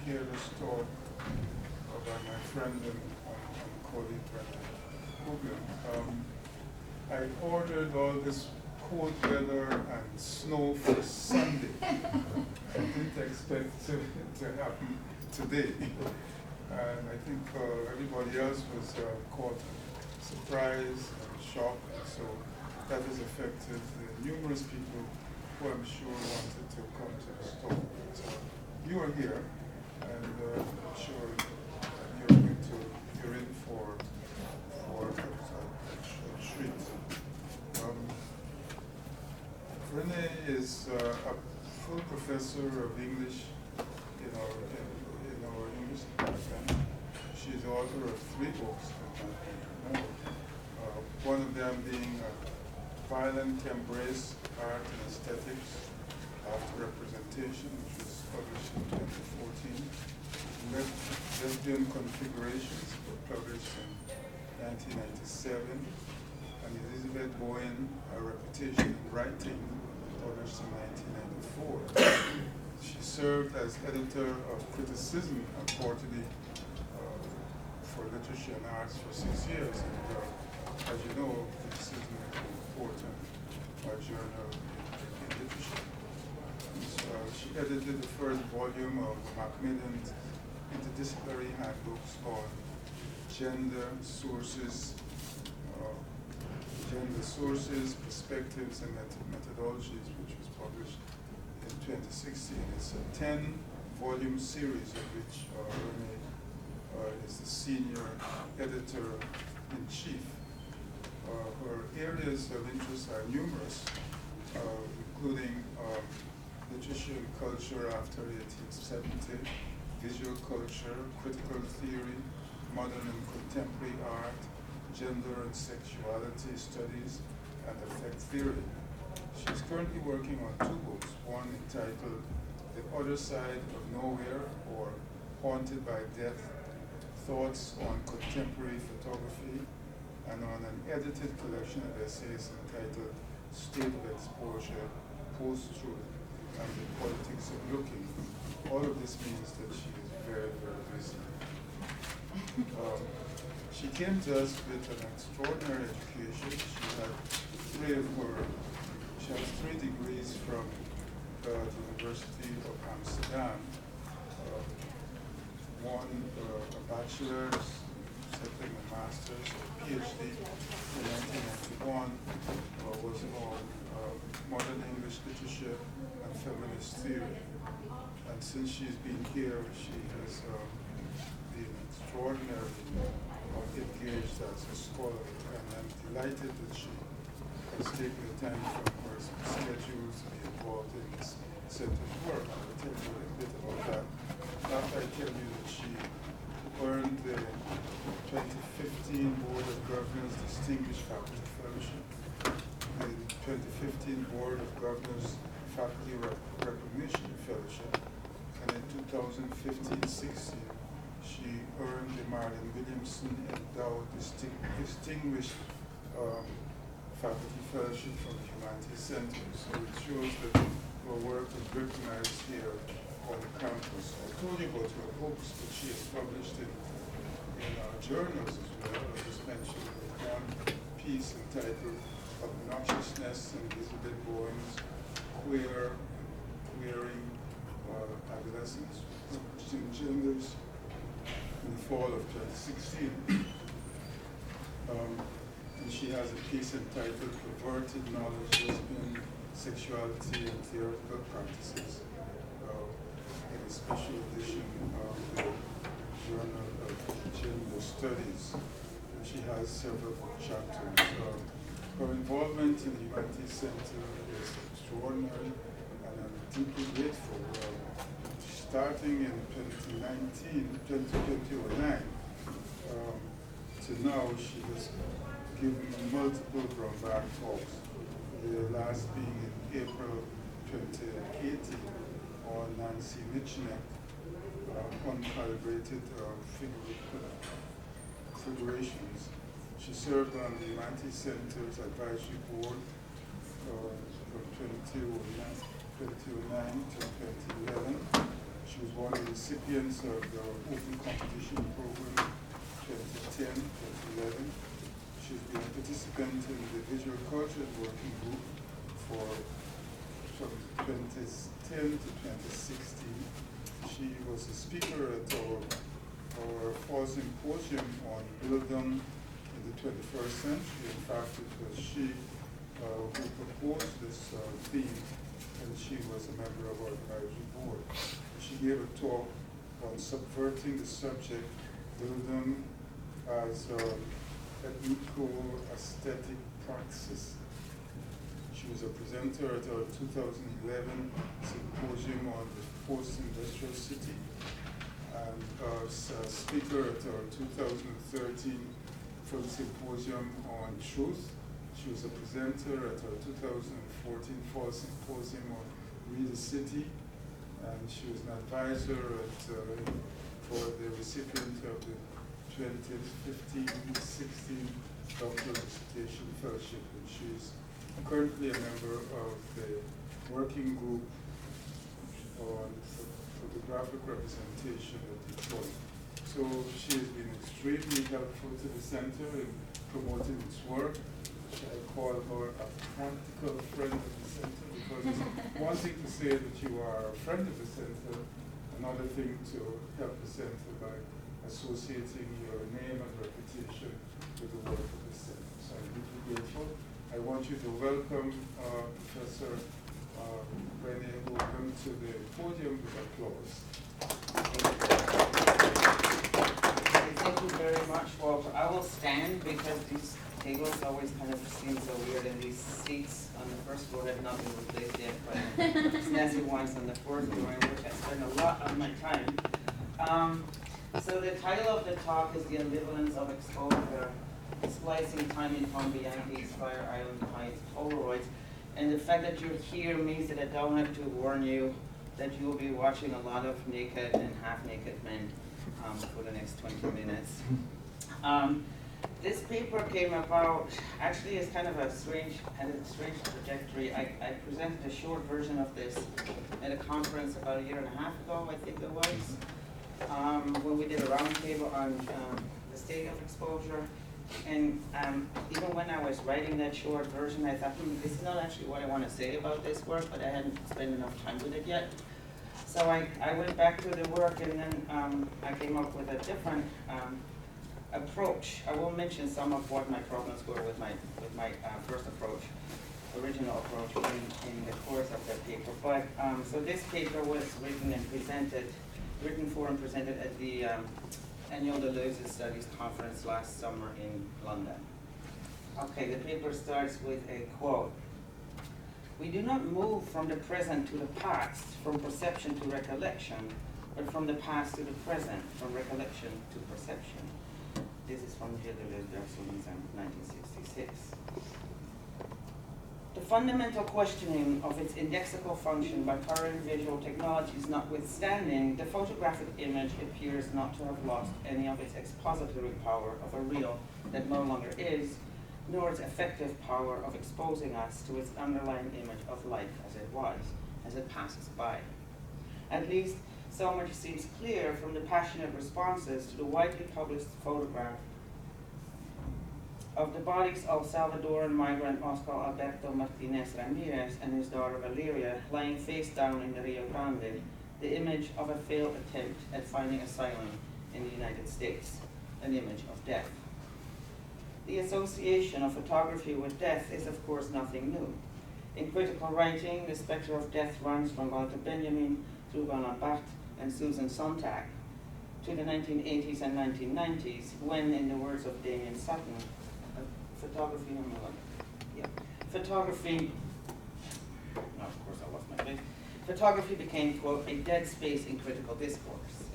hear this talk by my friend and colleague, Brendan Hogan. I ordered all this cold weather and snow for Sunday. I didn't expect to happen today. And I think everybody else was caught surprised and shocked. So that has affected numerous people who I'm sure wanted to come to the store. So you are here, and I'm sure you're in for a treat. Renee is a full professor of English in our English department. She's the author of 3 books, one of them being Violent Embrace, Art and Aesthetics After Representation, which was published in 2014. Lesbian Configurations were published in 1997. And Elizabeth Bowen, A Reputation in Writing, published in 1994. She served as editor of Criticism and Quarterly for Literature and Arts for 6 years. And as you know, Criticism is an important journal in literature. So she edited the first volume of Macmillan's interdisciplinary handbooks on gender sources, perspectives, and methodologies, which was published in 2016. It's a 10-volume series of which Renee is the senior editor-in-chief. Her areas of interest are numerous, including literature and culture after 1870, visual culture, critical theory, modern and contemporary art, gender and sexuality studies, and affect theory. She's currently working on 2 books, one entitled The Other Side of Nowhere, or Haunted by Death, Thoughts on Contemporary Photography, and on an edited collection of essays entitled State of Exposure, Post-Truth, and the Politics of Looking. All of this means that she is very, very busy. She came to us with an extraordinary education. She has 3 degrees from the University of Amsterdam. One a bachelor's, second a master's, a PhD in 1991 was on modern English literature and feminist theory. And since she's been here, she has been extraordinarily engaged as a scholar, and I'm delighted that she has taken the time from her schedule to be involved in this center's work. I'll tell you a little bit about that after I tell you that she earned the 2015 Board of Governors Distinguished Faculty Fellowship, the 2015 Board of Governors Faculty Recognition Fellowship, and in 2015-16 she earned the Marlin Williamson Endowed Distinguished Faculty Fellowship from the Humanities Center. So it shows that her work is recognized here on the campus. I told you about her books, but she has published in journals as well. I just mentioned one piece entitled Obnoxiousness and Elizabeth Bowen's Queering Adolescence, Christian Genders, in the fall of 2016. And she has a piece entitled Perverted Knowledge, Lesbian Sexuality and Theoretical Practices, in a special edition of the Journal of Gender Studies. And she has several chapters. Her involvement in the Humanities Center is extraordinary, and I'm deeply grateful. Starting in 2009, to now, she has given multiple Bromback talks, the last being in April 2018 on Nancy Michnek, Uncalibrated Figurations. She served on the Humanities Center's Advisory Board from 2009 to 2011. She was one of the recipients of the Open Competition Program 2010-2011. She's been a participant in the Visual Culture Working Group from 2010 to 2016. She was a speaker at our fall symposium on Bildung in the 21st century. In fact, it was she who proposed this theme, and she was a member of our advisory board. She gave a talk on subverting the subject Bildung as an eco-aesthetic praxis. She was a presenter at our 2011 symposium on the post-industrial city, and a speaker at our 2013 full symposium on truth. She was a presenter at our 2014 fall symposium on Read the City, and she was an advisor for the recipient of the 2015-16 Doctoral Dissertation Fellowship, and she's currently a member of the working group on photographic representation at Detroit. So she has been extremely helpful to the center in promoting its work. I call her a practical friend of the center, because it's one thing to say that you are a friend of the center, another thing to help the center by associating your name and reputation with the work of the center. So I'm deeply grateful. I want you to welcome Professor Renee Hogan to the podium with applause. Thank you very much, Walter. I will stand because these tables always kind of seem so weird, and these seats on the first floor have not been replaced yet by snazzy ones on the fourth floor, in which I spend a lot of my time. So the title of the talk is The Ambivalence of Exposure, Splicing Time in Palm Bianchi's Fire Island Heights Polaroids. And the fact that you're here means that I don't have to warn you that you will be watching a lot of naked and half-naked men for the next 20 minutes. This paper came about, actually it's kind of a strange trajectory. I presented a short version of this at a conference about a year and a half ago, I think it was, when we did a roundtable on the state of exposure. And even when I was writing that short version, I thought, this is not actually what I want to say about this work, but I hadn't spent enough time with it yet. So I went back to the work, and then I came up with a different approach. I will mention some of what my problems were with my first approach, original approach in the course of that paper. But so this paper was written for and presented at the annual Deleuze Studies Conference last summer in London. Okay, the paper starts with a quote. We do not move from the present to the past, from perception to recollection, but from the past to the present, from recollection to perception. This is from Gilles Deleuze-Bergson in 1966. The fundamental questioning of its indexical function by current visual technologies notwithstanding, the photographic image appears not to have lost any of its expository power of a real that no longer is, nor its effective power of exposing us to its underlying image of life as it was, as it passes by. At least, so much seems clear from the passionate responses to the widely published photograph of the bodies of Salvadoran migrant Oscar Alberto Martinez Ramirez and his daughter Valeria lying face down in the Rio Grande, the image of a failed attempt at finding asylum in the United States, an image of death. The association of photography with death is of course nothing new. In critical writing, the specter of death runs from Walter Benjamin through Roland Barthes and Susan Sontag to the 1980s and 1990s, when, in the words of Damien Sutton, photography, of course I lost my place. Photography became, quote, a dead space in critical discourse.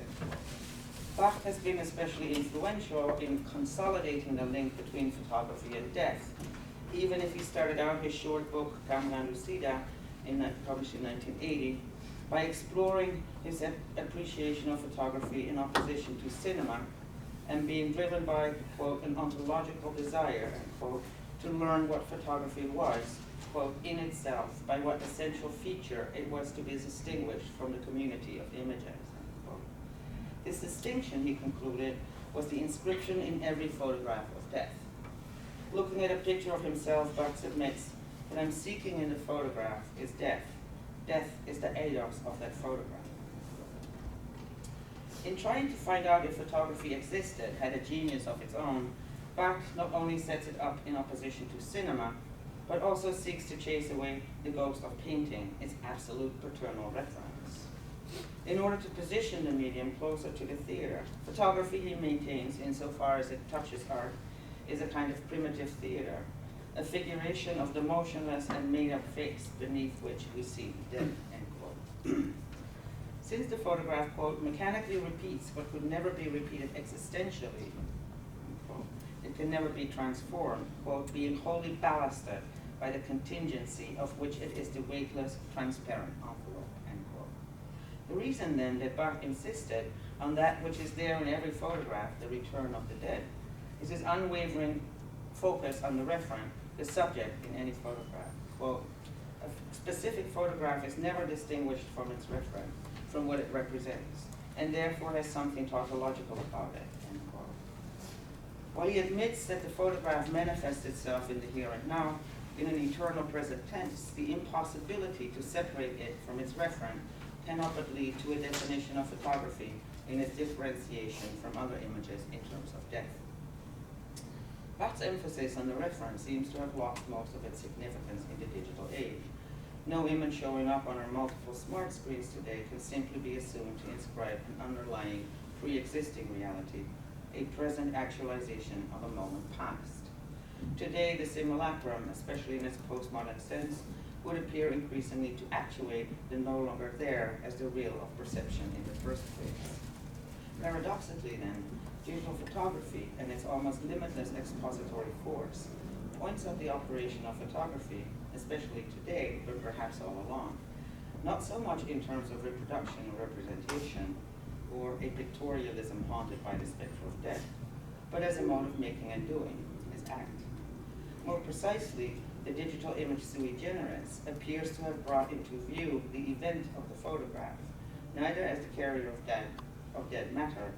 Barthes has been especially influential in consolidating the link between photography and death, even if he started out his short book, Camera Lucida, published in 1980, by exploring his appreciation of photography in opposition to cinema, and being driven by, quote, an ontological desire, quote, to learn what photography was, quote, in itself, by what essential feature it was to be distinguished from the community of images. This distinction, he concluded, was the inscription in every photograph of death. Looking at a picture of himself, Barthes admits, what I'm seeking in the photograph is death. Death is the eidos of that photograph. In trying to find out if photography existed, had a genius of its own, Barthes not only sets it up in opposition to cinema, but also seeks to chase away the ghost of painting, its absolute paternal reference. In order to position the medium closer to the theater, photography, he maintains, insofar as it touches art, is a kind of primitive theater, a figuration of the motionless and made-up face beneath which we see the dead, end quote. Since the photograph, quote, mechanically repeats what could never be repeated existentially, quote, it can never be transformed, quote, being wholly ballasted by the contingency of which it is the weightless, transparent envelope, end quote. The reason then that Barthes insisted on that which is there in every photograph, the return of the dead, is his unwavering focus on the referent, the subject in any photograph. Quote, a specific photograph is never distinguished from its referent, from what it represents, and therefore has something tautological about it, end quote. While he admits that the photograph manifests itself in the here and now, in an eternal present tense, the impossibility to separate it from its referent cannot but lead to a definition of photography in its differentiation from other images in terms of death. Barthes' emphasis on the referent seems to have lost most of its significance in the digital age. No image showing up on our multiple smart screens today can simply be assumed to inscribe an underlying pre-existing reality, a present actualization of a moment past. Today, the simulacrum, especially in its postmodern sense, would appear increasingly to actuate the no longer there as the real of perception in the first place. Paradoxically then, digital photography and its almost limitless expository force points out the operation of photography, especially today, but perhaps all along, not so much in terms of reproduction or representation, or a pictorialism haunted by the specter of death, but as a mode of making and doing, as act. More precisely, the digital image sui generis appears to have brought into view the event of the photograph, neither as the carrier of dead matter,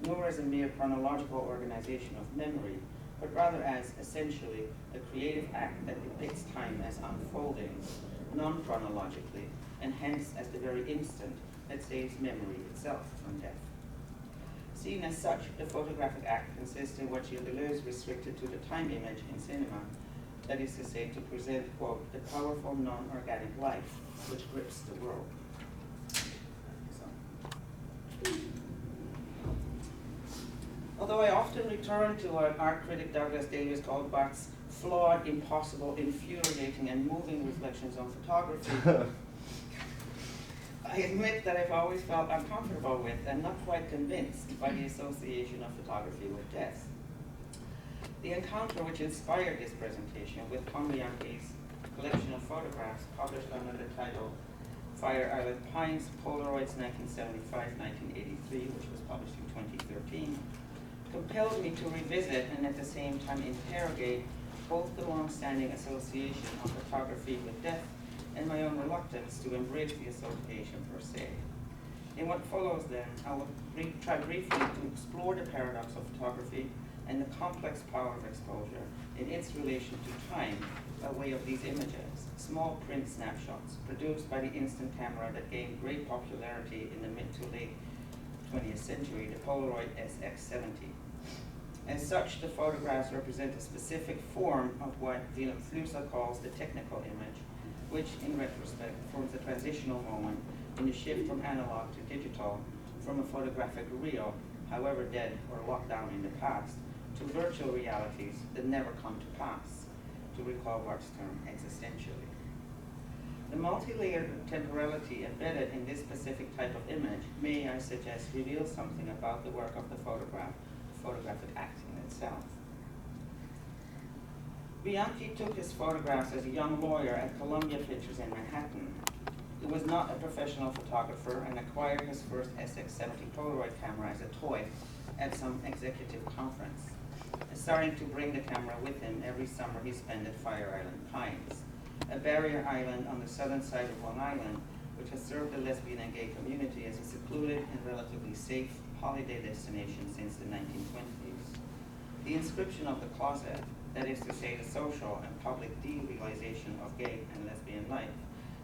nor as a mere chronological organization of memory, but rather as, essentially, a creative act that depicts time as unfolding, non-chronologically, and hence as the very instant that saves memory itself from death. Seen as such, the photographic act consists in what Gilles Deleuze restricted to the time image in cinema, that is to say, to present, quote, the powerful non-organic life which grips the world. Although I often return to what art critic Douglas Davis called Barthes' flawed, impossible, infuriating, and moving reflections on photography, I admit that I've always felt uncomfortable with and not quite convinced by the association of photography with death. The encounter which inspired this presentation with Tom Bianchi's collection of photographs published under the title Fire Island Pines, Polaroids 1975-1983, which was published in 2013, compelled me to revisit and at the same time interrogate both the long-standing association of photography with death and my own reluctance to embrace the association per se. In what follows then, I will try briefly to explore the paradox of photography and the complex power of exposure in its relation to time by way of these images, small print snapshots produced by the instant camera that gained great popularity in the mid to late 20th century, the Polaroid SX70. As such, the photographs represent a specific form of what Willem Flusser calls the technical image, which, in retrospect, forms a transitional moment in the shift from analog to digital, from a photographic reel, however dead or locked down in the past, to virtual realities that never come to pass, to recall Barthes' term existentially. The multi-layered temporality embedded in this specific type of image may, I suggest, reveal something about the work of the photographic act in itself. Bianchi took his photographs as a young lawyer at Columbia Pictures in Manhattan. He was not a professional photographer and acquired his first SX70 Polaroid camera as a toy at some executive conference, starting to bring the camera with him every summer he spent at Fire Island Pines, a barrier island on the southern side of Long Island, which has served the lesbian and gay community as a secluded and relatively safe holiday destination since the 1920s. The inscription of the closet, that is to say the social and public derealization of gay and lesbian life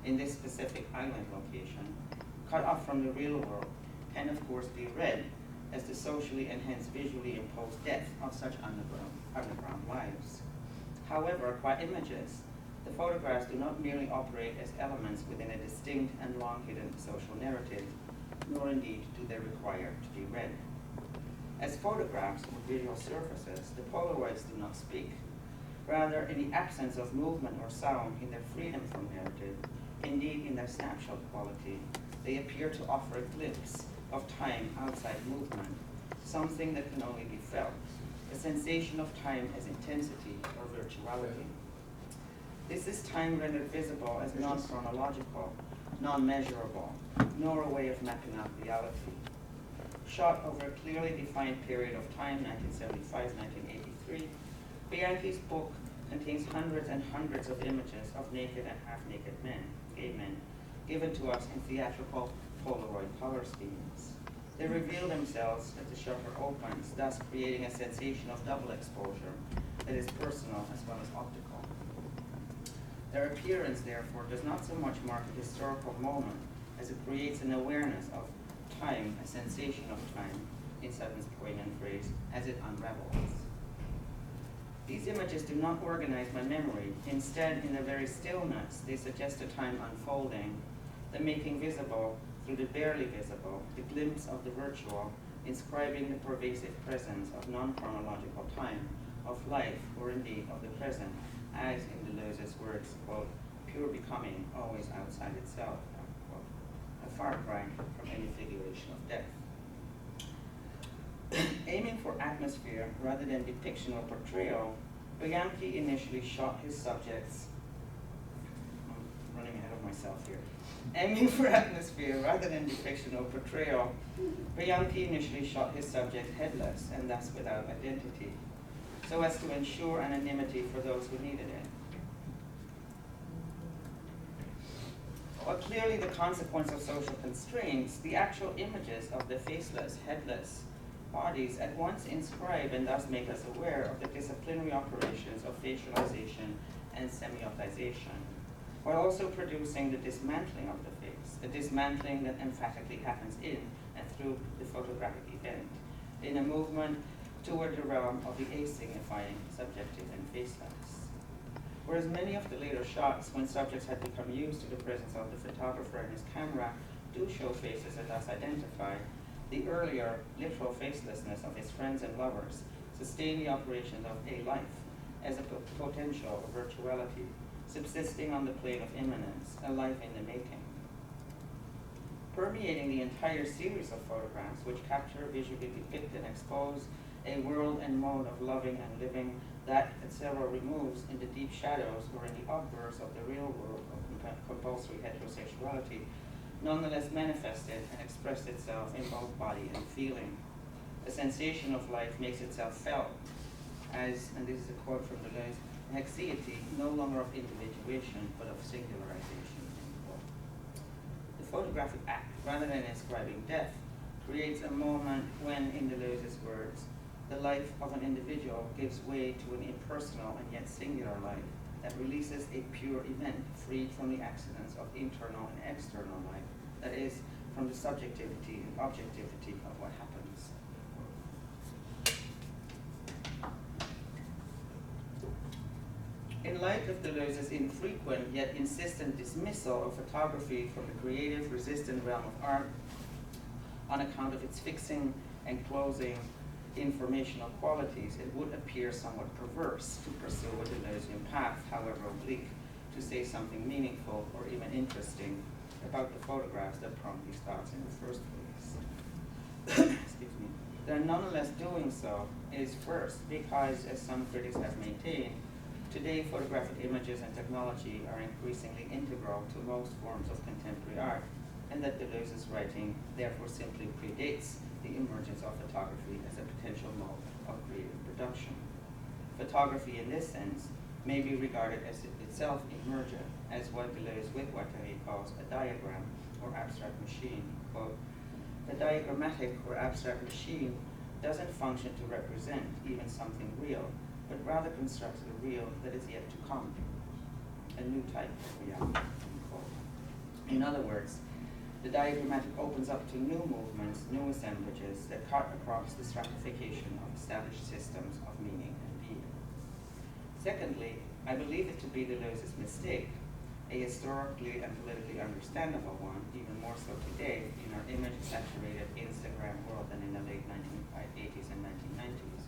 in this specific island location, cut off from the real world, can of course be read as the socially and hence visually imposed death of such underground lives. However, qua images, the photographs do not merely operate as elements within a distinct and long-hidden social narrative, nor indeed do they require to be read. As photographs or visual surfaces, the Polaroids do not speak. Rather, in the absence of movement or sound, in their freedom from narrative, indeed in their snapshot quality, they appear to offer a glimpse of time outside movement, something that can only be felt, a sensation of time as intensity or virtuality. This is time rendered visible as non-chronological, non-measurable, nor a way of mapping out reality. Shot over a clearly defined period of time, 1975-1983, Bianchi's book contains hundreds and hundreds of images of naked and half-naked men, gay men, given to us in theatrical Polaroid color schemes. They reveal themselves as the shutter opens, thus creating a sensation of double exposure that is personal as well as optical. Their appearance, therefore, does not so much mark a historical moment as it creates an awareness of time, a sensation of time, in Sutton's poignant phrase, as it unravels. These images do not organize my memory. Instead, in their very stillness, they suggest a time unfolding, the making visible, through the barely visible, the glimpse of the virtual, inscribing the pervasive presence of non-chronological time, of life, or indeed of the present, as in Deleuze's words, quote, pure becoming, always outside itself, unquote, a far cry from any figuration of death. Aiming for atmosphere rather than depiction or portrayal, Bianchi initially shot his subjects, I'm running ahead of myself here. Aiming for atmosphere rather than depiction or portrayal, Bianchi initially shot his subject headless and thus without identity, so as to ensure anonymity for those who needed it. While clearly the consequence of social constraints, the actual images of the faceless, headless bodies at once inscribe and thus make us aware of the disciplinary operations of facialization and semiotization, while also producing the dismantling of the face, a dismantling that emphatically happens in and through the photographic event, in a movement toward the realm of the asignifying, subjective, and faceless. Whereas many of the later shots, when subjects had become used to the presence of the photographer and his camera, do show faces and thus identify, the earlier literal facelessness of his friends and lovers sustain the operations of a life as a potential of virtuality, subsisting on the plane of immanence, a life in the making. Permeating the entire series of photographs, which capture, visually depict, and expose a world and mode of loving and living that, at several removes, in the deep shadows or in the obverse of the real world of compulsory heterosexuality, nonetheless manifested and expressed itself in both body and feeling. A sensation of life makes itself felt as, and this is a quote from Deleuze, haexiety, no longer of individuation, but of singularization. The photographic act, rather than inscribing death, creates a moment when, in Deleuze's words, the life of an individual gives way to an impersonal and yet singular life that releases a pure event freed from the accidents of internal and external life, that is, from the subjectivity and objectivity of what happens. In light of Deleuze's infrequent yet insistent dismissal of photography from the creative, resistant realm of art on account of its fixing and closing informational qualities, it would appear somewhat perverse to pursue a Deleuzean path, however oblique, to say something meaningful or even interesting about the photographs that prompt these thoughts in the first place. Excuse me. Their nonetheless doing so is first because, as some critics have maintained, today photographic images and technology are increasingly integral to most forms of contemporary art, and that Deleuze's writing therefore simply predates the emergence of photography as a potential mode of creative production. Photography in this sense may be regarded as itself emergent, as what Deleuze with Guattari calls a diagram or abstract machine. Quote, The diagrammatic or abstract machine doesn't function to represent even something real, but rather constructs a real that is yet to come, a new type of reality. In other words, the diagrammatic opens up to new movements, new assemblages that cut across the stratification of established systems of meaning and being. Secondly, I believe it to be Deleuze's mistake, a historically and politically understandable one, even more so today in our image-saturated Instagram world than in the late 1980s and 1990s,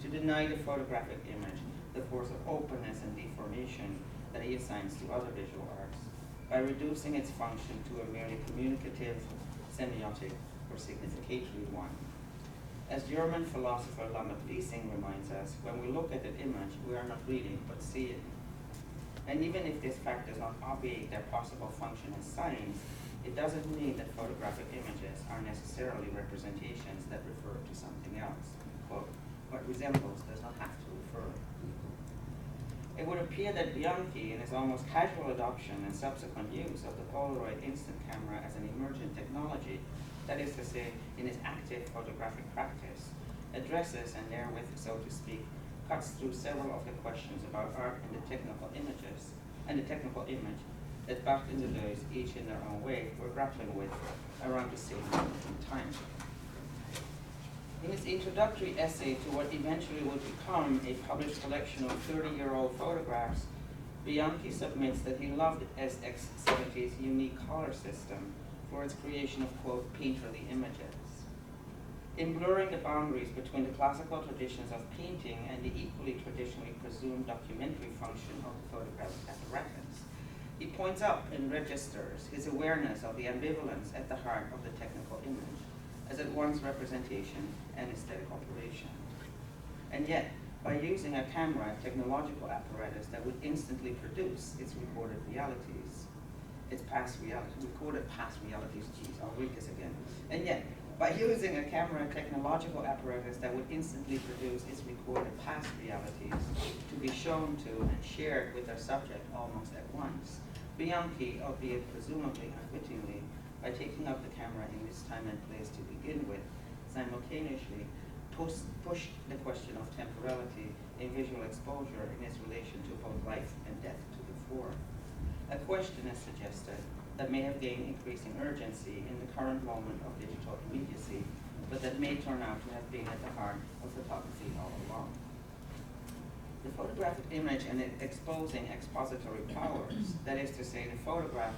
to deny the photographic image the force of openness and deformation that he assigns to other visual arts, by reducing its function to a merely communicative, semiotic, or significatory one. As German philosopher Lambert Wiesing reminds us, when we look at an image, we are not reading, but seeing. And even if this fact does not obviate their possible function as signs, it doesn't mean that photographic images are necessarily representations that refer to something else. Quote, what resembles does not have to refer. It would appear that Bianchi, in his almost casual adoption and subsequent use of the Polaroid instant camera as an emergent technology, that is to say, in his active photographic practice, addresses and therewith, so to speak, cuts through several of the questions about art and the technical images, and the technical image that Barthes and Deleuze, each in their own way, were grappling with around the same moment in time. In his introductory essay to what eventually would become a published collection of 30-year-old photographs, Bianchi submits that he loved SX70's unique color system for its creation of, quote, painterly images. In blurring the boundaries between the classical traditions of painting and the equally traditionally presumed documentary function of the photographic apparatus, he points up and registers his awareness of the ambivalence at the heart of the technical image, as at once representation and aesthetic operation. And yet, by using a camera technological apparatus that would instantly produce its recorded realities, recorded past realities, geez, I'll read this again. And yet, by using a camera technological apparatus that would instantly produce its recorded past realities to be shown to and shared with their subject almost at once, Bianchi, albeit presumably unwittingly, by taking up the camera in this time and place to begin with, simultaneously pushed the question of temporality in visual exposure in its relation to both life and death to the fore. A question is suggested that may have gained increasing urgency in the current moment of digital immediacy, but that may turn out to have been at the heart of photography all along. The photographic image and its exposing expository powers, that is to say, the photograph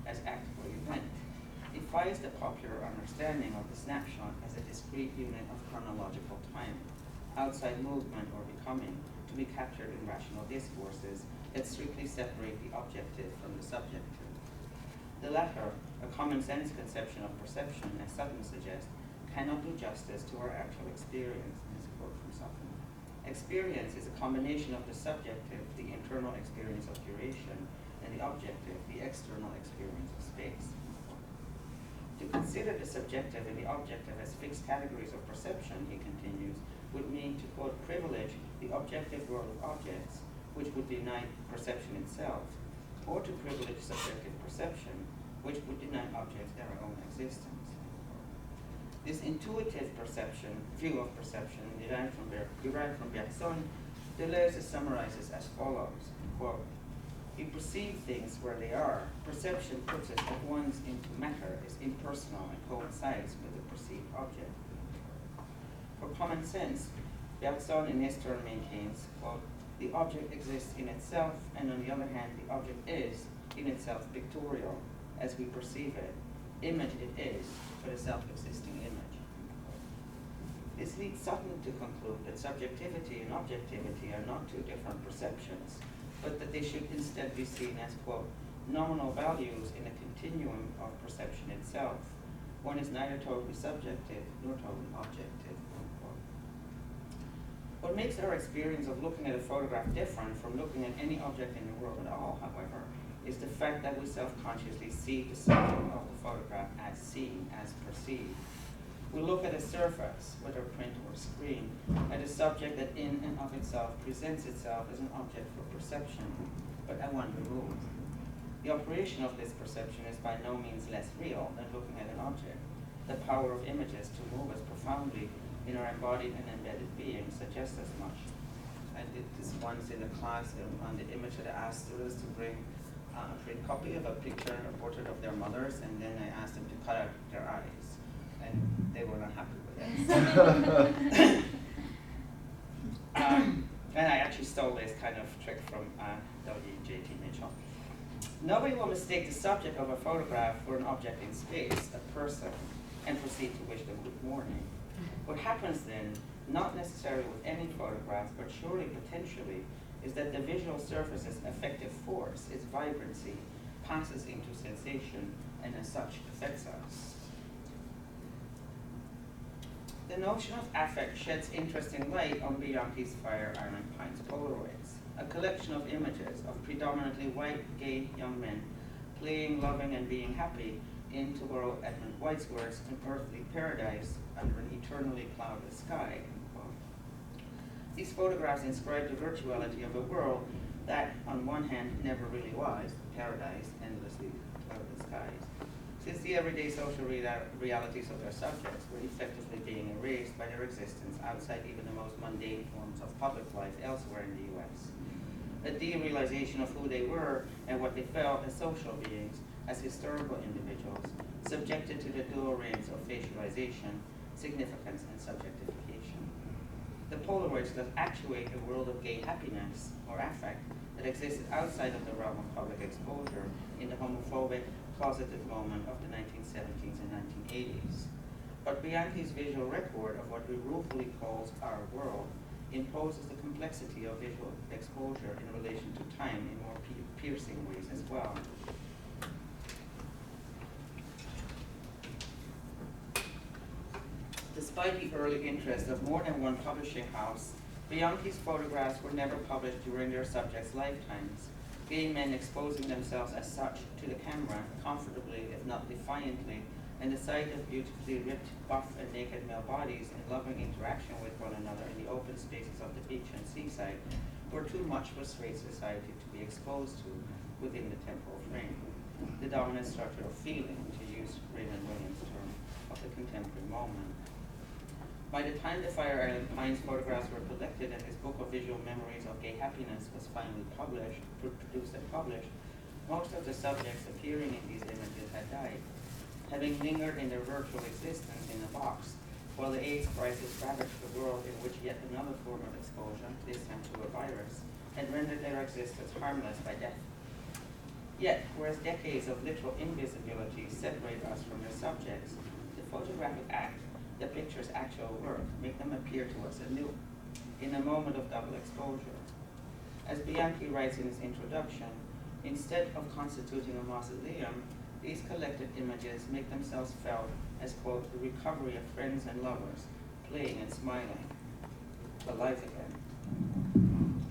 as act or event, defies the popular understanding of the snapshot as a discrete unit of chronological time, outside movement or becoming, to be captured in rational discourses that strictly separate the objective from the subjective. The latter, a common sense conception of perception, as Sutton suggests, cannot do justice to our actual experience, in his quote from Sutton. Experience is a combination of the subjective, the internal experience of duration, and the objective, the external experience of space. To consider the subjective and the objective as fixed categories of perception, he continues, would mean to, quote, privilege the objective world of objects, which would deny perception itself, or to privilege subjective perception, which would deny objects their own existence. This intuitive view of perception, derived from Bergson, Deleuze summarizes as follows, quote, we perceive things where they are. Perception puts us at once into matter, is impersonal, and coincides with the perceived object. For common sense, Bergson in his turn maintains, quote, the object exists in itself, and on the other hand, the object is, in itself, pictorial, as we perceive it. Image it is, but a self-existing image. This leads Sutton to conclude that subjectivity and objectivity are not two different perceptions, but that they should instead be seen as, quote, nominal values in a continuum of perception itself. One is neither totally subjective nor totally objective, unquote. What makes our experience of looking at a photograph different from looking at any object in the world at all, however, is the fact that we self-consciously see the subject of the photograph as seen, as perceived. We look at a surface, whether print or screen, at a subject that in and of itself presents itself as an object for perception, but at one removed. The operation of this perception is by no means less real than looking at an object, The power of images to move us profoundly in our embodied and embedded being suggests as much. I did this once in a class on the image that I asked students to bring a print copy of a picture, a portrait of their mothers, and then I asked them to cut out their eyes. And they were not happy with it. And I actually stole this kind of trick from W.J.T. Mitchell. Nobody will mistake the subject of a photograph for an object in space, a person, and proceed to wish them good morning. What happens then, not necessarily with any photograph, but surely potentially, is that the visual surface's effective force, its vibrancy, passes into sensation, and as such affects us. The notion of affect sheds interesting light on Bianchi's Fire Island Pines Polaroids, a collection of images of predominantly white, gay young men playing, loving, and being happy in, to borrow Edmund White's words, an earthly paradise under an eternally cloudless sky. These photographs inscribe the virtuality of a world that, on one hand, never really was paradise, endlessly cloudless skies, since the everyday social realities of their subjects were effectively being erased by their existence outside even the most mundane forms of public life elsewhere in the U.S. A derealization of who they were and what they felt as social beings, as historical individuals, subjected to the dual reigns of facialization, significance, and subjectification. The Polaroids thus actuate a world of gay happiness, or affect, that existed outside of the realm of public exposure in the homophobic, closeted moment of the 1970s and 1980s. But Bianchi's visual record of what he ruefully calls our world imposes the complexity of visual exposure in relation to time in more piercing ways as well. Despite the early interest of more than one publishing house, Bianchi's photographs were never published during their subjects' lifetimes, gay men exposing themselves as such to the camera comfortably, if not defiantly, and the sight of beautifully ripped, buff, and naked male bodies in loving interaction with one another in the open spaces of the beach and seaside were too much for straight society to be exposed to within the temporal frame, the dominant structure of feeling, to use Raymond Williams' term, of the contemporary moment. By the time the Fire Island Pines photographs were collected and his book of visual memories of gay happiness was finally produced and published, most of the subjects appearing in these images had died, having lingered in their virtual existence in a box, while the AIDS crisis ravaged the world in which yet another form of exposure, this time to a virus, had rendered their existence harmless by death. Yet, whereas decades of literal invisibility separate us from their subjects, the photographic act, the picture's actual work, make them appear to us anew, in a moment of double exposure. As Bianchi writes in his introduction, instead of constituting a mausoleum, these collected images make themselves felt as, quote, the recovery of friends and lovers, playing and smiling, alive again.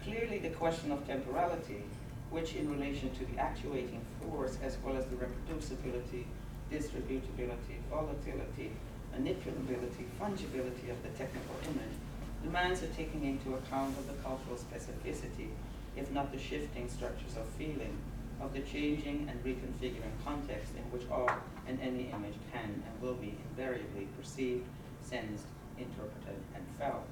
Clearly, the question of temporality, which in relation to the actuating force as well as the reproducibility, distributability, volatility, manipulability, fungibility of the technical image, demands a taking into account of the cultural specificity, if not the shifting structures of feeling, of the changing and reconfiguring context in which all and any image can and will be invariably perceived, sensed, interpreted, and felt.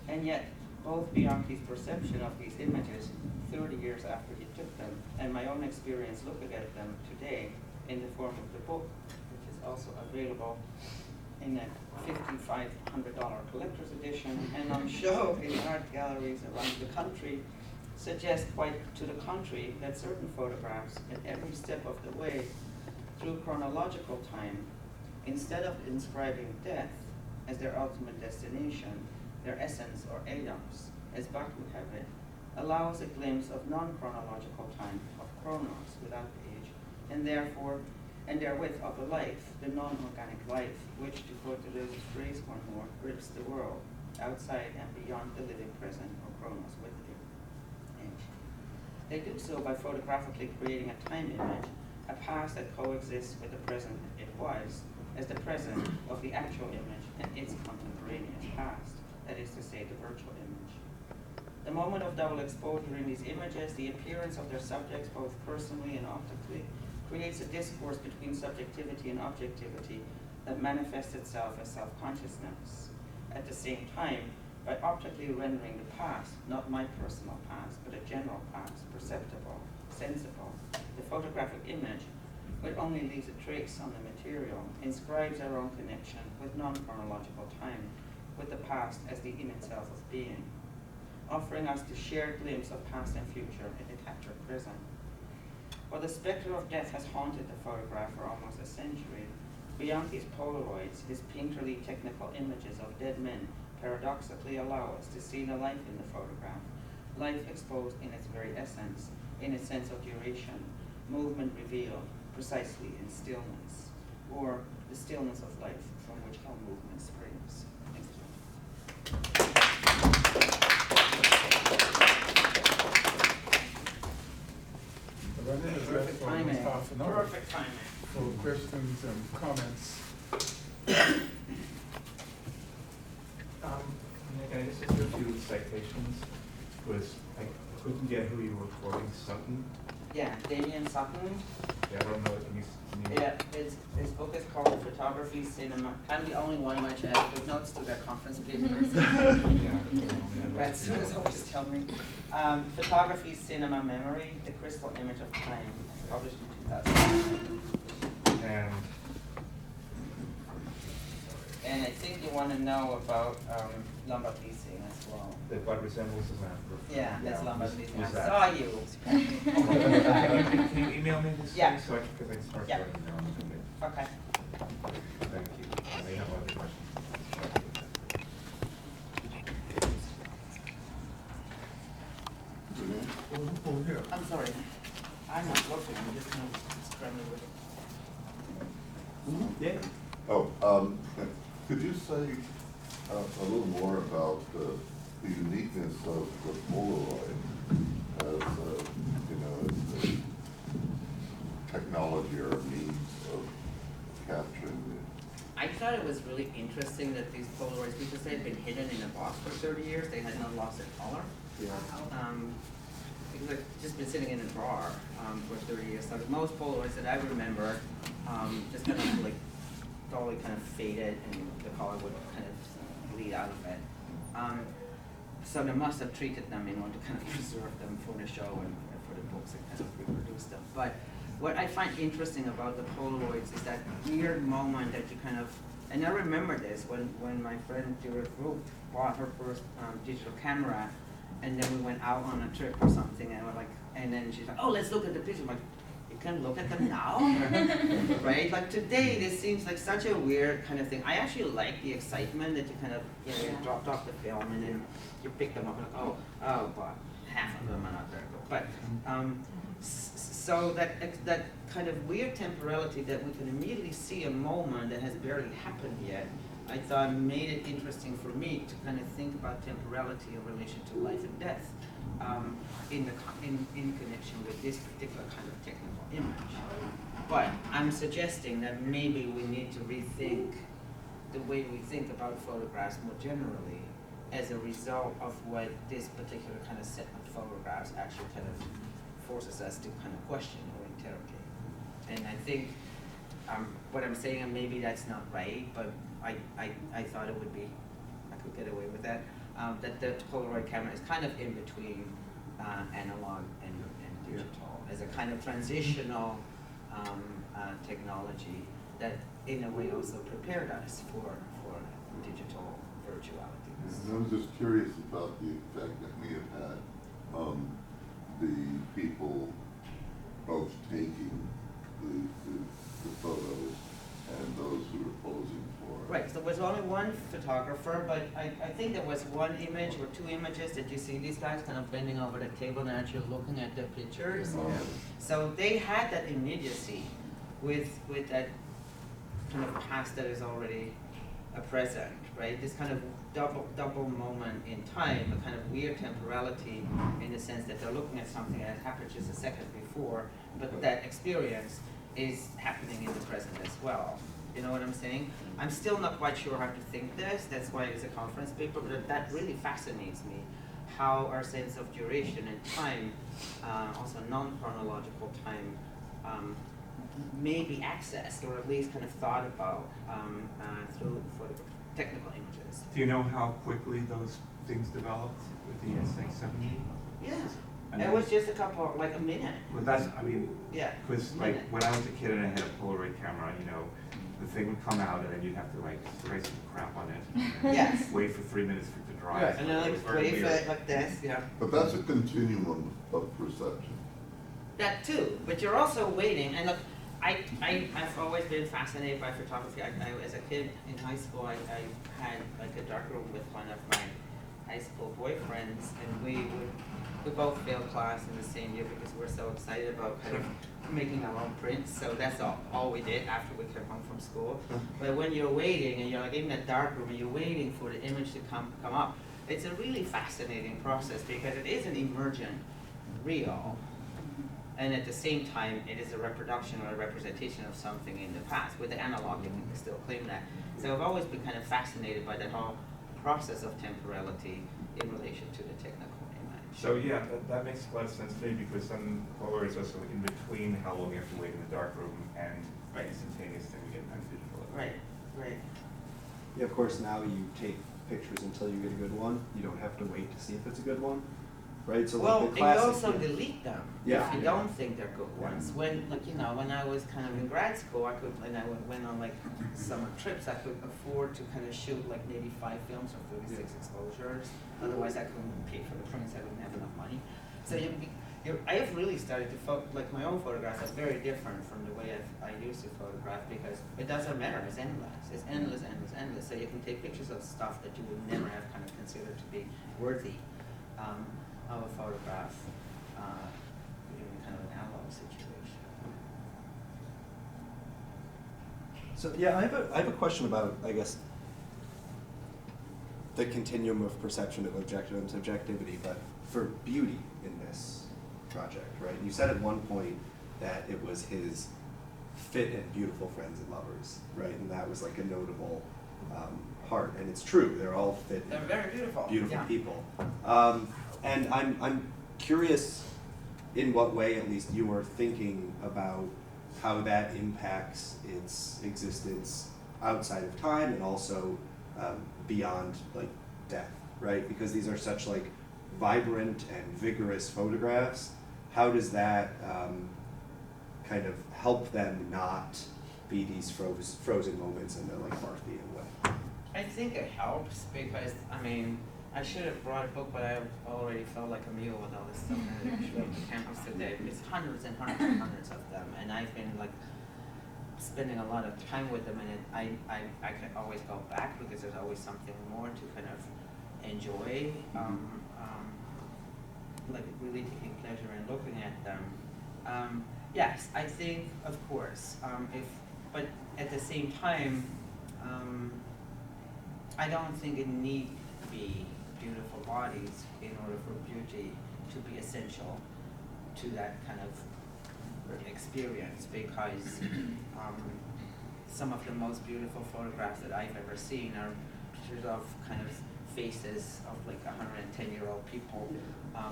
And yet, both Bianchi's perception of these images 30 years after he took them, and my own experience looking at them today in the form of the book, which is also available in a $5,500 collector's edition and on show in art galleries around the country, suggest quite to the contrary that certain photographs at every step of the way through chronological time, instead of inscribing death as their ultimate destination, their essence or eidos, as Bach would have it, allows a glimpse of non-chronological time, of chronos without age, and therewith of a life, the non-organic life, which, to quote Deleuze's phrase one more, grips the world, outside and beyond the living present, or chronos with it. They do so by photographically creating a time image, a past that coexists with the present it was, as the present of the actual image and its contemporaneous past, that is to say, the virtual image. The moment of double exposure in these images, the appearance of their subjects both personally and optically, creates a discourse between subjectivity and objectivity that manifests itself as self-consciousness. At the same time, by optically rendering the past, not my personal past, but a general past, perceptible, sensible, the photographic image, which only leaves a trace on the material, inscribes our own connection with non-chronological time, with the past as the in itself of being, offering us the shared glimpse of past and future in the captured present. While the specter of death has haunted the photograph for almost a century, beyond these Polaroids, these painterly technical images of dead men paradoxically allow us to see the life in the photograph, life exposed in its very essence, in its sense of duration, movement revealed precisely in stillness, or the stillness of life from which all movement springs. Thank you. We're running the rest Perfect for almost timing. half an hour Perfect timing. for questions and comments. Nick, I just did a few citations. Was I couldn't get who you were quoting, Sutton. Yeah, Damien Sutton. Yeah, I don't know. Can you Yeah, his book is called Photography Cinema. I'm the only one who actually has footnotes to their conference papers. But students always tell me. Photography Cinema Memory, The Crystal Image of Time, published in 2000. And I think you want to know about Lombard leasing as well. What resembles a map. Yeah, that's Lombard leasing. I Who's that? saw you. Can you email me this? Yeah. So because I start Yeah. writing down something. Okay. Thank you. I may have other questions. Oh, yeah. I'm sorry. I'm not looking. I'm just going to scramble with it. Yeah. Oh, could you say a little more about the uniqueness of the Polaroid as as a technology or a means of capturing I thought it was really interesting that these Polaroids, because they had been hidden in a box for 30 years, they had not lost their color. Because they've just been sitting in a drawer for 30 years. So most Polaroids that I remember just kind of like totally kind of faded and the color would kind of bleed out of it. So they must have treated them in order to kind of preserve them for the show and for the books and kind of reproduce them. But what I find interesting about the Polaroids is that weird moment that you kind of, and I remember this when my friend Judith Roop bought her first digital camera, and then we went out on a trip or something, and we're like, and then she's like, oh, let's look at the picture. I'm like, you can look at them now, right? Like today, this seems like such a weird kind of thing. I actually like the excitement that you kind of, you dropped off the film and then you pick them up and like, oh, but half of them are not very good. But so that kind of weird temporality that we can immediately see a moment that has barely happened yet, I thought made it interesting for me to kind of think about temporality in relation to life and death in connection with this particular kind of technical image. But I'm suggesting that maybe we need to rethink the way we think about photographs more generally as a result of what this particular kind of set of photographs actually kind of forces us to kind of question or interrogate. And I think what I'm saying, and maybe that's not right, but I thought it would be, I could get away with that, that the Polaroid camera is kind of in between analog and digital as a kind of transitional technology that in a way also prepared us for digital virtuality. And I was just curious about the effect that may have had the people both taking the photos and those who were posing for it. Right, so there was only one photographer, but I think there was one image or two images that you see these guys kind of bending over the table and actually looking at the pictures. Yeah. So they had that immediacy with that kind of past that is already a present, right? This kind of double moment in time, a kind of weird temporality in the sense that they're looking at something that happened just a second before, but that experience is happening in the present as well. You know what I'm saying? I'm still not quite sure how to think this, that's why it's a conference paper, but that really fascinates me, how our sense of duration and time, also non-chronological time, may be accessed or at least kind of thought about through technical images. Do you know how quickly those things developed with the SX70? Yeah, And it then- was just like a minute. Well, that's, I mean, Yeah. because like when I was a kid and I had a Polaroid camera, you know, the thing would come out and then you'd have to like spray some crap on it. And Yes. wait for 3 minutes for it to dry. Right, and then It was like very wave weird. it like this, yeah. But that's a continuum of perception. That too, but you're also waiting, and look, I've always been fascinated by photography. As a kid in high school, I had like a dark room with one of my high school boyfriends, and we both failed class in the same year because we're so excited about kind of making our own prints. So that's all we did after we came home from school. But when you're waiting and you're like in that dark room and you're waiting for the image to come up, it's a really fascinating process because it is an emergent reel. And at the same time, it is a reproduction or a representation of something in the past. With the analog, you can still claim that. So I've always been kind of fascinated by that whole process of temporality in relation to the technical image. So yeah, that makes a lot of sense to me because some Polaroids also in between how long you have to wait in the dark room and Right. instantaneous thing we get back digital. Right, right. Yeah, of course, now you take pictures until you get a good one. You don't have to wait to see if it's a good one, right? So Well, like and the you classic. also delete them Yeah. if you don't think they're good ones. When, like, you know, when I was kind of in grad school, and I went on like summer trips, I could afford to kind of shoot like maybe 5 films or 36 exposures. Otherwise, I couldn't pay for the prints. I wouldn't have enough money. So I have really started to like my own photographs are very different from the way I used to photograph because it doesn't matter. It's endless. It's endless, endless, endless. So you can take pictures of stuff that you would never have kind of considered to be worthy of a photograph in kind of an analog situation. So yeah, I have a question about, I guess, the continuum of perception of objective and subjectivity, but for beauty in this project, right? You said at one point that it was his fit and beautiful friends and lovers, right? And that was like a notable part, and it's true. They're all fit. They're very beautiful. Beautiful Yeah. people. And I'm curious in what way at least you are thinking about how that impacts its existence outside of time and also beyond like death, right? Because these are such like vibrant and vigorous photographs. How does that kind of help them not be these frozen moments in a like Barthian way? I think it helps because, I mean, I should have brought a book, but I already felt like a mule with all this stuff that I showed to campus today. It's hundreds and hundreds and hundreds of them, and I've been like spending a lot of time with them, and I can always go back because there's always something more to kind of enjoy, like really taking pleasure in looking at them. Yes, I think, of course, but at the same time, I don't think it need to be beautiful bodies in order for beauty to be essential to that kind of experience because some of the most beautiful photographs that I've ever seen are pictures of kind of faces of like 110-year-old people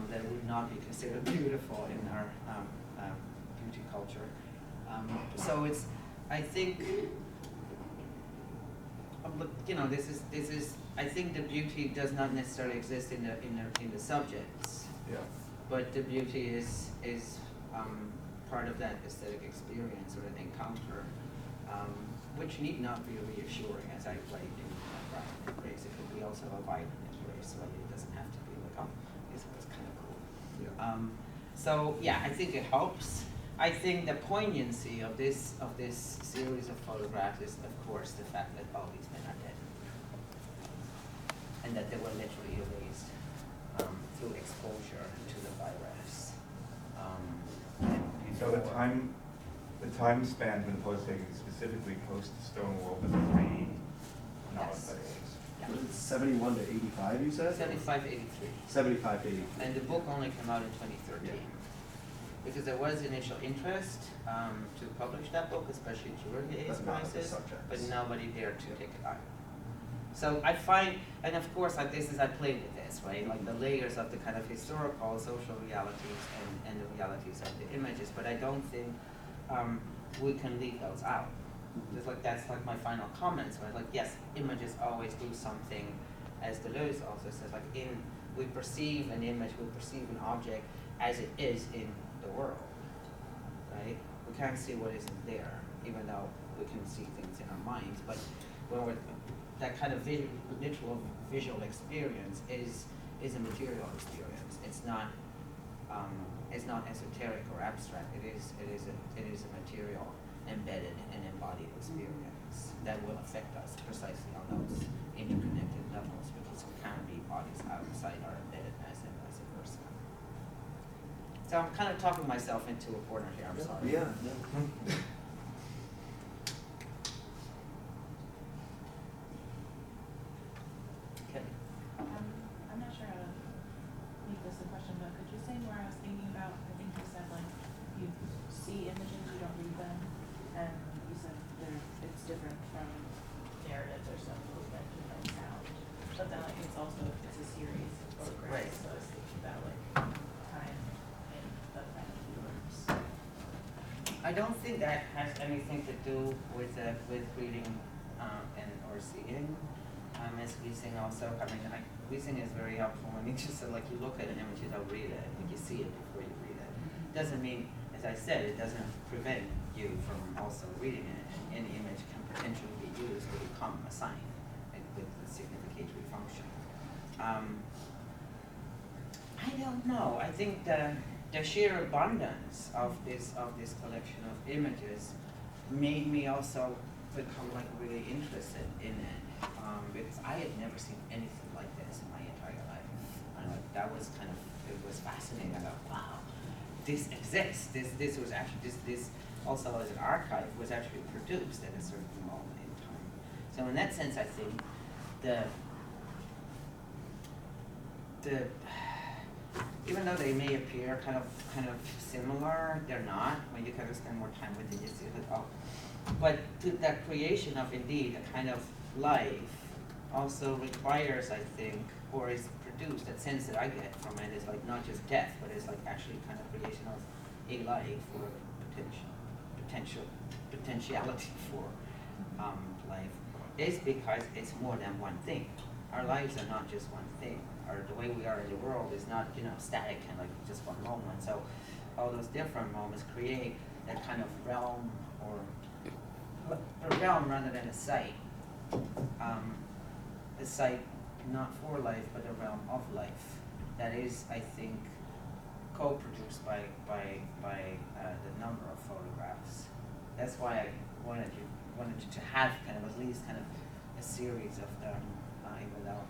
that would not be considered beautiful in our beauty culture. So it's, I think, you know, this is. I think the beauty does not necessarily exist in the subjects. Yeah. But the beauty is part of that aesthetic experience or an encounter, which need not be reassuring as I played in Rapid Embrace. It could be also a violent embrace, right? It doesn't have to be like, oh, this was kind of cool. Yeah. So yeah, I think it helps. I think the poignancy of this series of photographs is, of course, the fact that all these men are dead, and that they were literally erased through exposure to the virus. So the time span when the photos taken specifically post Stonewall was 3 Yes. Yeah. 71 to 85, you said? 75, 83. 75 to 83. And the book only came out in 2013. Yeah. Because there was initial interest to publish that book, especially during the AIDS But not of the crisis, subjects. but nobody dared to take it on. So I find, and of course, like this is, I play with this, right? Like the layers of the kind of historical, social realities and the realities of the images, but I don't think we can leave those out. Just like that's like my final comments, where like, yes, images always do something, as Deleuze also says, like we perceive an image, we perceive an object as it is in the world, right? We can't see what isn't there, even though we can see things in our minds, but when we're, that kind of literal visual experience is a material experience. It's not esoteric or abstract. It is a material, embedded and embodied experience that will affect us precisely on those interconnected levels, because we can't be bodies outside our embeddedness and vice versa. So I'm kind of talking myself into a corner here. I'm sorry. Yeah. Okay. I'm not sure how to make this a question, but could you say more? I was thinking about, I think you said like, you see images, you don't read them, and you said it's different from narratives or some movement and sound. But then like it's also, it's a series of photographs, Right. so I was thinking about like time and the kind of works. I don't think that has anything to do with reading and or seeing. As Wiesing also, I mean, Wiesing is very helpful when you just like you look at an image, you don't read it, I think you see it before you read it. Doesn't mean, as I said, it doesn't prevent you from also reading it. Any image can potentially be used to become a sign with a significatory function. I don't know. I think the sheer abundance of this collection of images made me also become like really interested in it, because I had never seen anything like this in my entire life. And like that was kind of, it was fascinating. I thought, wow, this exists. This was actually this also as an archive was actually produced at a certain moment in time. So in that sense, I think even though they may appear kind of similar, they're not. When you kind of spend more time with it, you see that, oh. But that creation of indeed a kind of life also requires, I think, or is produced, that sense that I get from it is like not just death, but it's like actually kind of creation of a life or potentiality for life, is because it's more than one thing. Our lives are not just one thing. The way we are in the world is not, static and like just one moment. So all those different moments create that kind of realm, or a realm rather than a site. A site not for life, but a realm of life. That is, I think, co-produced by the number of photographs. That's why I wanted you to have kind of at least kind of a series of them, even though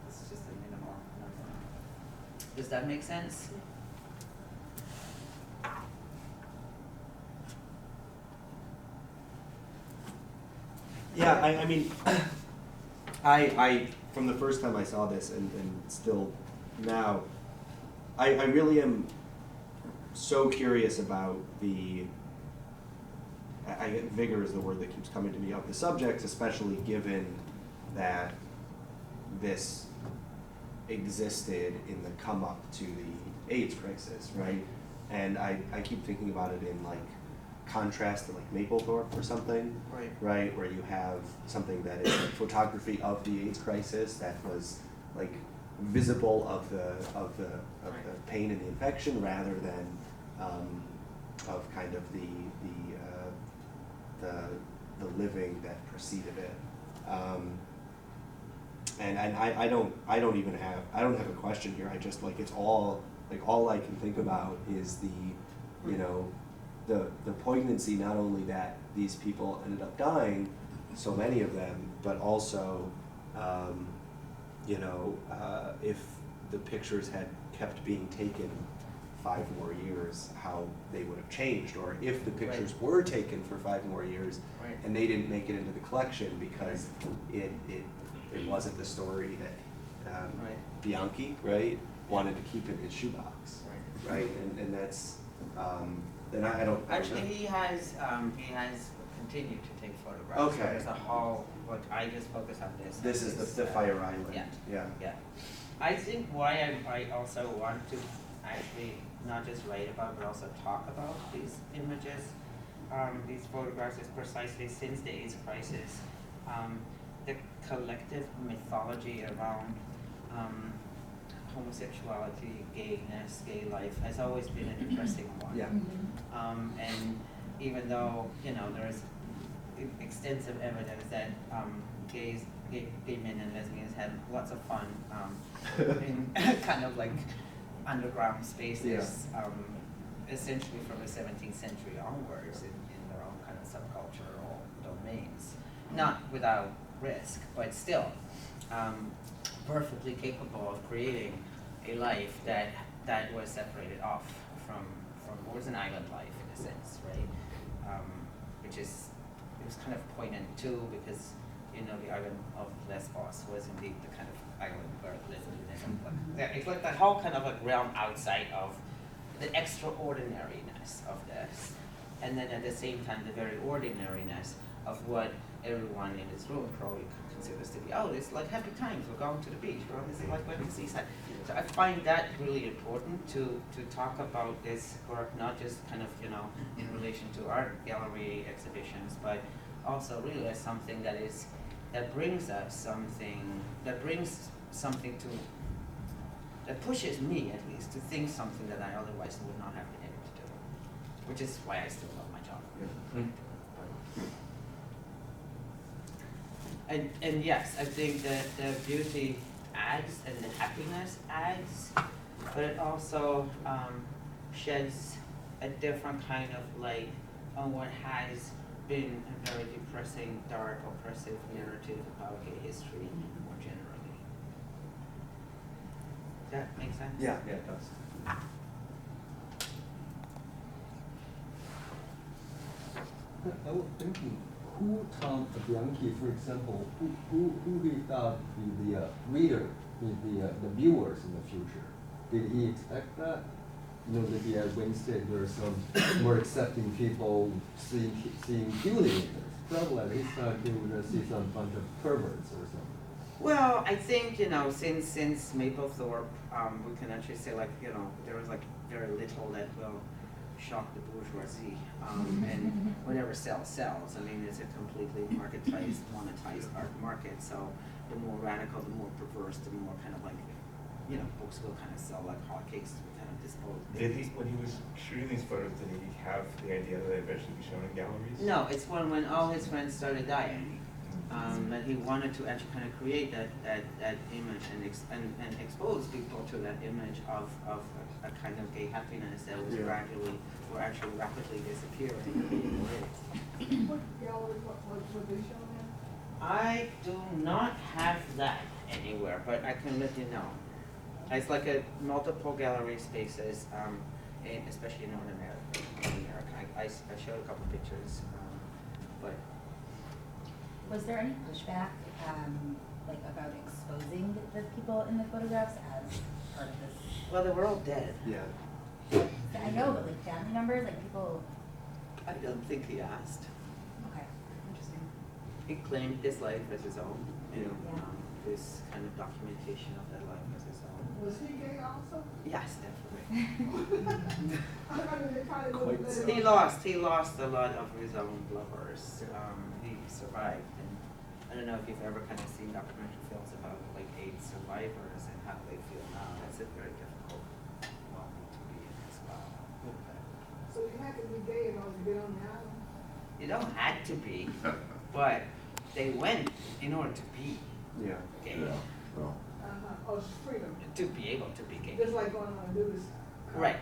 this is just a minimal number. Does that make sense? Yeah, I mean, I from the first time I saw this and still now, I really am so curious about vigor is the word that keeps coming to me of the subject, especially given that this existed in the come up to the AIDS crisis, right? And I keep thinking about it in like contrast to like Mapplethorpe or something, right? Where you have something that is like photography of the AIDS crisis that was like visible of the pain and the infection, rather than of kind of the living that preceded it. And I don't even have a question here. I just like it's all I can think about is the poignancy, not only that these people ended up dying, so many of them, but also if the pictures had kept being taken 5 more years, how they would have changed, or if the pictures were taken for 5 more years and they didn't make it into the collection because it wasn't the story that Bianchi, right, wanted to keep in his shoebox, right? And that's then I don't Actually, know. he has continued to take photographs. Okay. So there's a whole, but I just focus on this. This is the Fire Island. Yeah. Yeah. I think why I also want to actually not just write about, but also talk about these images these photographs is precisely since the AIDS crisis, the collective mythology around homosexuality, gayness, gay life has always been a depressing one. Yeah. And even though, there is extensive evidence that gay men and lesbians had lots of fun in kind of like underground spaces, essentially from the 17th century onwards in their own kind of subcultural domains. Not without risk, but still perfectly capable of creating a life that was separated off from was an island life in a sense, right? Which is, it was kind of poignant too, because the island of Lesbos was indeed the kind of island where lesbianism, it's like that whole kind of like realm outside of the extraordinariness of this, and then at the same time the very ordinariness of what everyone in this room probably considers to be, oh, it's like happy times, we're going to the beach, we're on this like wedding seaside. So I find that really important to talk about this work, not just kind of, in relation to art gallery exhibitions, but also really as something that brings us something, that pushes me at least to think something that I otherwise would not have been able to do, which is why I still love my job. And yes, I think that the beauty adds and the happiness adds, but it also sheds a different kind of light on what has been a very depressing, dark, oppressive narrative about gay history more generally. Does that make sense? Yeah, it does. I was thinking, who Tom Bianchi, for example, who he thought the reader, the viewers in the future? Did he expect that? Maybe at Wednesday there are some more accepting people seeing beauty in it. Probably at his time he would see some bunch of perverts or something. Well, I think, since Mapplethorpe, we can actually say there was very little that will shock the bourgeoisie, and whatever sells. I mean, it's a completely monetized art market, so the more radical, the more perverse, the more kind of books will kind of sell like hotcakes to kind of dispose. When he was shooting these photos, did he have the idea that they'd eventually be shown in galleries? No, it's when all his friends started dying. That he wanted to actually kind of create that image and expose people to that image of a kind of gay happiness that was actually rapidly disappearing. What gallery would they show in? I do not have that anywhere, but I can let you know. It's like a multiple gallery spaces, especially in North America. I showed a couple pictures, but. Was there any pushback, about exposing the people in the photographs as part of this? Well, they were all dead. Yeah. I know, but family members, people. I don't think he asked. Okay, interesting. He claimed his life as his own, Yeah. this kind of documentation of that life as his own. Was he gay also? Yes, definitely. He lost a lot of his own lovers. He survived, and I don't know if you've ever kind of seen documentary films about AIDS survivors and how they feel now. That's a very difficult one to be in as well. So you had to be gay in order to get on the island? You don't have to be, but they went in order to be Yeah. gay, Well, Oh, it's freedom. to be able to be gay. Just like going on and do this. Right.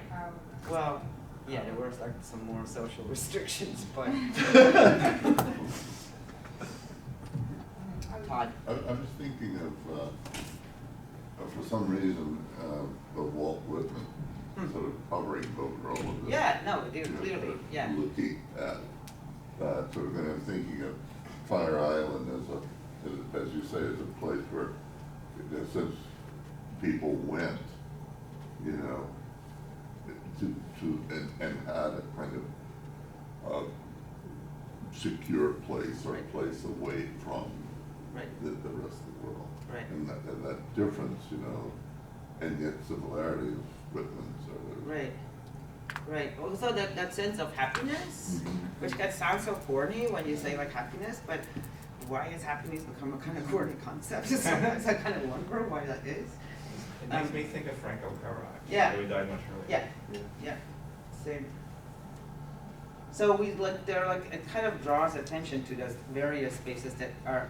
Well, yeah, there were some more social restrictions, but Todd. I'm just thinking of for some reason, of Walt Whitman sort of hovering over all of this. Yeah, no, clearly, yeah. Looking at that sort of thing. I'm thinking of Fire Island as you say, as a place where, since people went, and had a kind of secure place or a place away from Right. the rest of the world. Right. And that difference, and yet similarity of Whitman's. Right. Right, also that sense of happiness, which can sound so corny when you say like happiness, but why has happiness become a kind of corny concept? Sometimes I kind of wonder why that is. It makes me think of Frank O'Hara, Yeah. who died much earlier. Yeah, same. So it kind of draws attention to those various spaces that are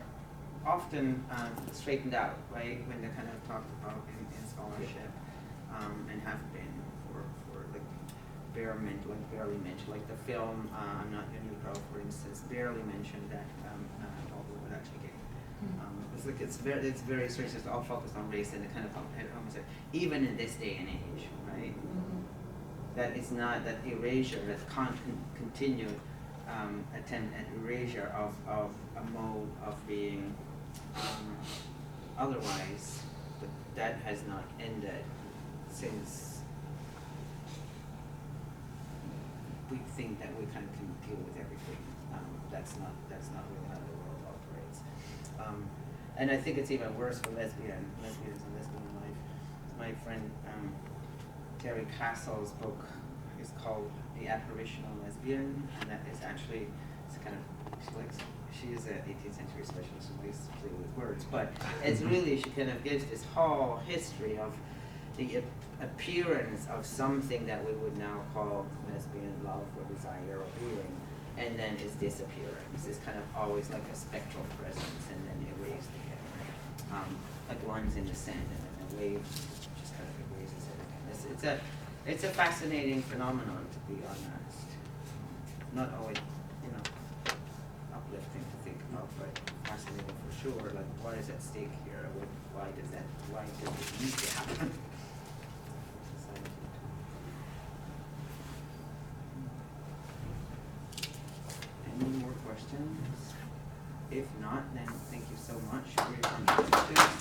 often straightened out, right, when they're kind of talked about in scholarship, and have been for like barely mentioned, like the film I'm Not Your Negro, for instance, barely mentioned that Baldwin actually gave. It's like it's very serious. It's all focused on race and the kind of almost like, even in this day and age, right? That it's not that erasure, that continued attempt at erasure of a mode of being otherwise, but that has not ended since we think that we kind of can deal with everything. That's not really how the world operates. And I think it's even worse for lesbians and lesbian life. My friend Terry Castle's book is called The Apparitional Lesbian, and that is actually, it's kind of, she is an 18th century specialist who likes to play with words, but it's really, she kind of gives this whole history of the appearance of something that we would now call lesbian love or desire or being, and then its disappearance. It's kind of always like a spectral presence and then erased again. Like lines in the sand and then a wave just kind of erases it again. It's a fascinating phenomenon, to be honest. Not always, uplifting to think about, but fascinating for sure. Like, what is at stake here? Why does it need to happen? Any more questions? If not, then thank you so much for your contribution.